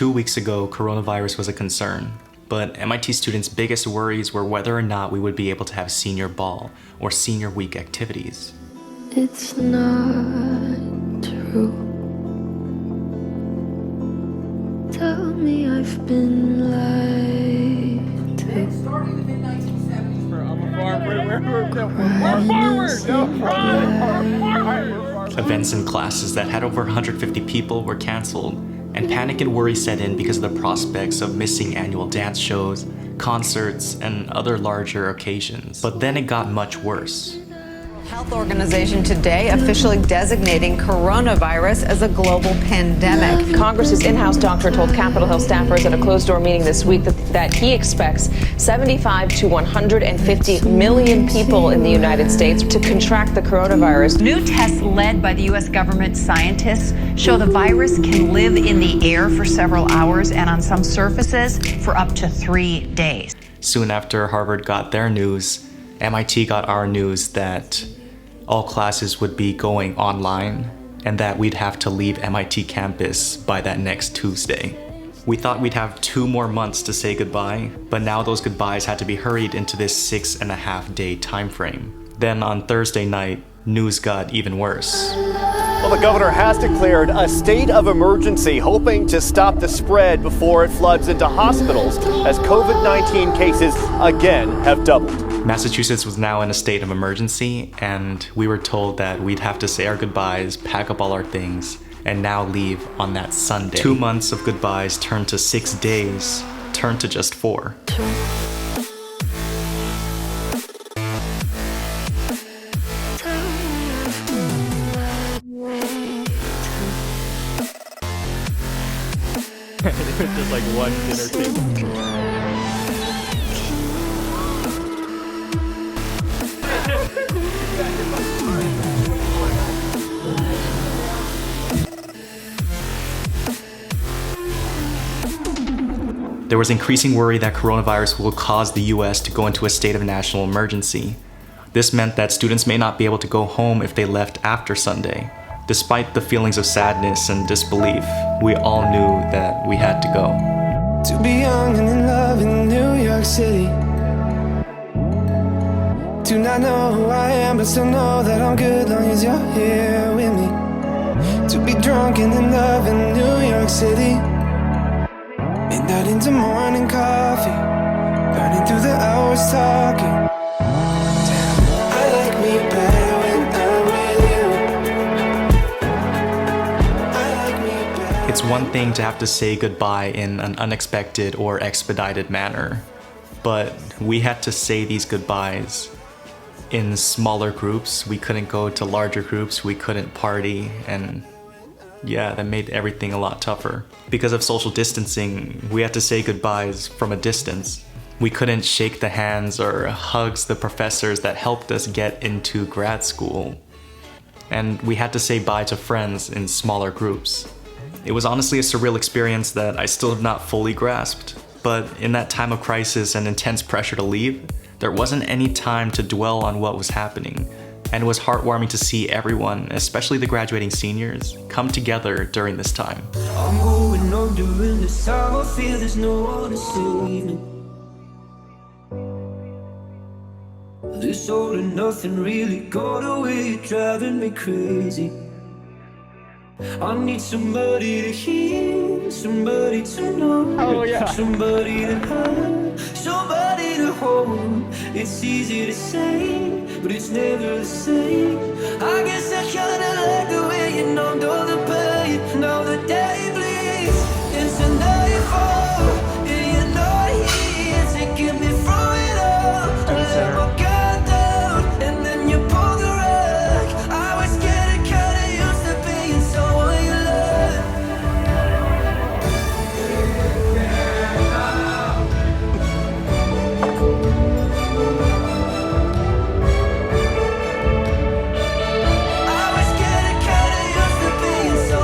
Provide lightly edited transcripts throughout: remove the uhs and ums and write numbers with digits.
2 weeks ago, coronavirus was a concern. But MIT students' biggest worries were whether or not we would be able to have senior ball or senior week activities. It's not true. Tell me I've been lied to. Starting in the mid-1970s for forward. Events and classes that had over 150 people were canceled, and panic and worry set in because of the prospects of missing annual dance shows, concerts, and other larger occasions. But then it got much worse. Health Organization today officially designating coronavirus as a global pandemic. Congress's in-house doctor told Capitol Hill staffers at a closed-door meeting this week that he expects 75 to 150 million people in the United States to contract the coronavirus. New tests led by the U.S. government scientists show the virus can live in the air for several hours and on some surfaces for up to 3 days. Soon after Harvard got their news, MIT got our news that all classes would be going online and that we'd have to leave MIT campus by that next Tuesday. We thought we'd have 2 more months to say goodbye, but now those goodbyes had to be hurried into this 6.5-day time frame. Then on Thursday night, news got even worse. Well, the governor has declared a state of emergency, hoping to stop the spread before it floods into hospitals as COVID-19 cases again have doubled. Massachusetts was now in a state of emergency, and we were told that we'd have to say our goodbyes, pack up all our things, and now leave on that Sunday. 2 months of goodbyes turned to 6 days, turned to just 4. Just like one dinner table. There was increasing worry that coronavirus will cause the US to go into a state of national emergency. This meant that students may not be able to go home if they left after Sunday. Despite the feelings of sadness and disbelief, we all knew that we had to go. To be young and in love in New York City. Do not know who I am, but still know that I'm good long as you're here with me. To be drunk and in love in New York City. Midnight into morning coffee, burning through the hours talking. Damn, I like me better when I'm with you. I like me better. It's one thing to have to say goodbye in an unexpected or expedited manner, but we had to say these goodbyes in smaller groups. We couldn't go to larger groups, we couldn't party, and yeah, that made everything a lot tougher. Because of social distancing, we had to say goodbyes from a distance. We couldn't shake the hands or hugs the professors that helped us get into grad school. And we had to say bye to friends in smaller groups. It was honestly a surreal experience that I still have not fully grasped. But in that time of crisis and intense pressure to leave, there wasn't any time to dwell on what was happening. And it was heartwarming to see everyone, especially the graduating seniors, come together during this time. I'm going on during this time. I feel there's no one to save me. This all and nothing really got away, driving me crazy. I need somebody to hear, somebody to know, somebody to have, somebody to hold. It's easy to say, but it's never the same. I guess I kinda like the way you numbed all the pain. Now the day bleeds into nightfall, and you're not here to get me through it all. I let my guard down, and then you pulled the rug. I was getting kinda used to being someone you love. I was getting kinda used to being someone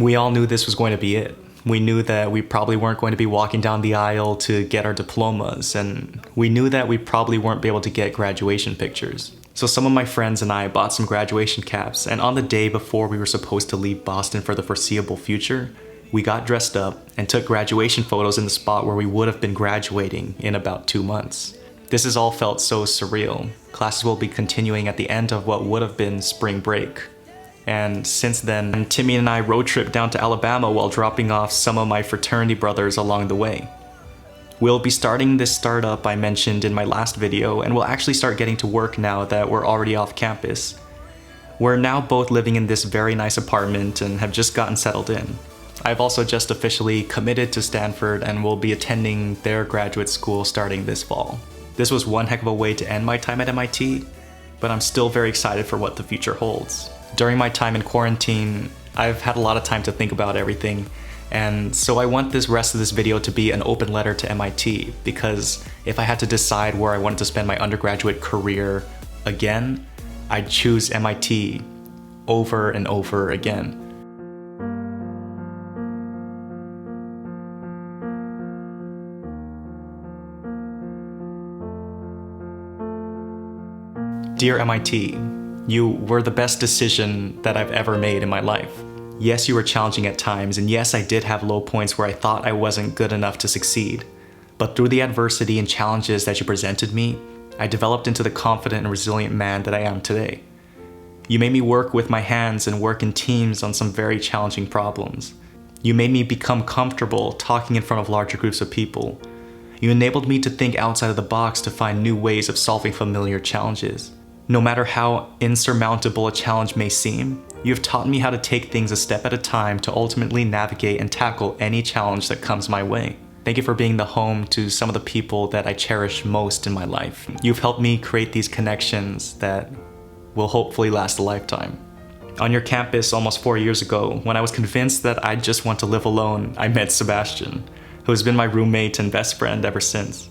We all knew this was going to be it. We knew that we probably weren't going to be walking down the aisle to get our diplomas, and we knew that we probably weren't be able to get graduation pictures. So some of my friends and I bought some graduation caps, and on the day before we were supposed to leave Boston for the foreseeable future, we got dressed up and took graduation photos in the spot where we would have been graduating in about 2 months. This has all felt so surreal. Classes will be continuing at the end of what would have been spring break. And since then, Timmy and I road tripped down to Alabama while dropping off some of my fraternity brothers along the way. We'll be starting this startup I mentioned in my last video, and we'll actually start getting to work now that we're already off campus. We're now both living in this very nice apartment and have just gotten settled in. I've also just officially committed to Stanford and will be attending their graduate school starting this fall. This was one heck of a way to end my time at MIT, but I'm still very excited for what the future holds. During my time in quarantine, I've had a lot of time to think about everything, and so I want this rest of this video to be an open letter to MIT, because if I had to decide where I wanted to spend my undergraduate career again, I'd choose MIT over and over again. Dear MIT, you were the best decision that I've ever made in my life. Yes, you were challenging at times, and yes, I did have low points where I thought I wasn't good enough to succeed. But through the adversity and challenges that you presented me, I developed into the confident and resilient man that I am today. You made me work with my hands and work in teams on some very challenging problems. You made me become comfortable talking in front of larger groups of people. You enabled me to think outside of the box to find new ways of solving familiar challenges. No matter how insurmountable a challenge may seem, you have taught me how to take things a step at a time to ultimately navigate and tackle any challenge that comes my way. Thank you for being the home to some of the people that I cherish most in my life. You've helped me create these connections that will hopefully last a lifetime. On your campus almost 4 years ago, when I was convinced that I just want to live alone, I met Sebastian, who has been my roommate and best friend ever since.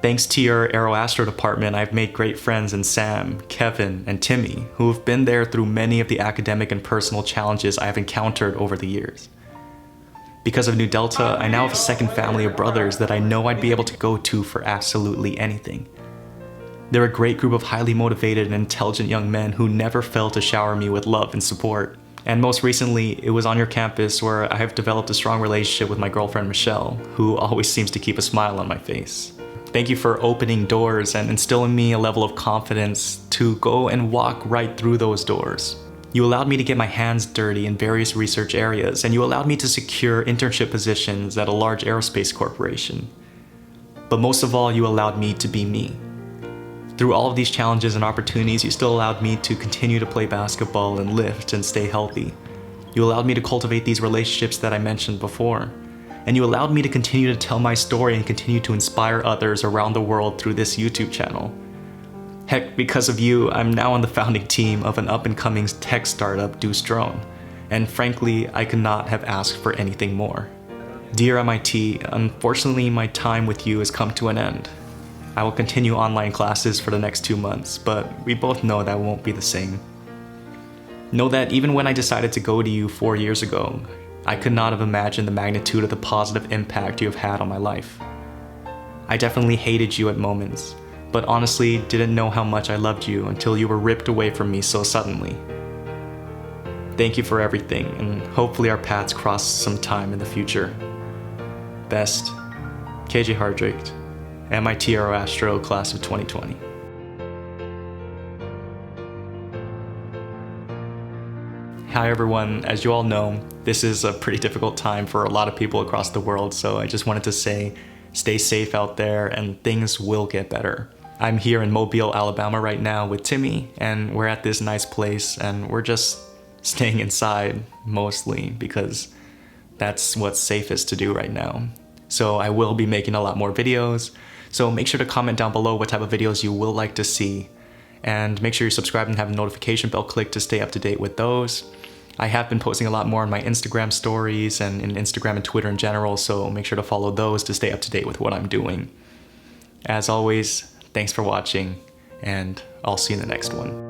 Thanks to your Aeroastro department, I've made great friends in Sam, Kevin, and Timmy, who have been there through many of the academic and personal challenges I have encountered over the years. Because of Nu Delta, I now have a second family of brothers that I know I'd be able to go to for absolutely anything. They're a great group of highly motivated and intelligent young men who never fail to shower me with love and support. And most recently, it was on your campus where I have developed a strong relationship with my girlfriend Michelle, who always seems to keep a smile on my face. Thank you for opening doors and instilling me a level of confidence to go and walk right through those doors. You allowed me to get my hands dirty in various research areas, and you allowed me to secure internship positions at a large aerospace corporation. But most of all, you allowed me to be me. Through all of these challenges and opportunities, you still allowed me to continue to play basketball and lift and stay healthy. You allowed me to cultivate these relationships that I mentioned before. And you allowed me to continue to tell my story and continue to inspire others around the world through this YouTube channel. Heck, because of you, I'm now on the founding team of an up-and-coming tech startup, Deuce Drone, and frankly, I could not have asked for anything more. Dear MIT, unfortunately my time with you has come to an end. I will continue online classes for the next 2 months, but we both know that won't be the same. Know that even when I decided to go to you 4 years ago, I could not have imagined the magnitude of the positive impact you have had on my life. I definitely hated you at moments, but honestly didn't know how much I loved you until you were ripped away from me so suddenly. Thank you for everything, and hopefully our paths cross sometime in the future. Best, KJ Hardrict, MIT Aeroastro Class of 2020. Hi everyone, as you all know, this is a pretty difficult time for a lot of people across the world, so I just wanted to say, stay safe out there and things will get better. I'm here in Mobile, Alabama right now with Timmy, and we're at this nice place and we're just staying inside mostly because that's what's safest to do right now. So I will be making a lot more videos, so make sure to comment down below what type of videos you will like to see, and make sure you're subscribed and have the notification bell clicked to stay up to date with those. I have been posting a lot more on my Instagram stories and in Instagram and Twitter in general, so make sure to follow those to stay up to date with what I'm doing. As always, thanks for watching, and I'll see you in the next one.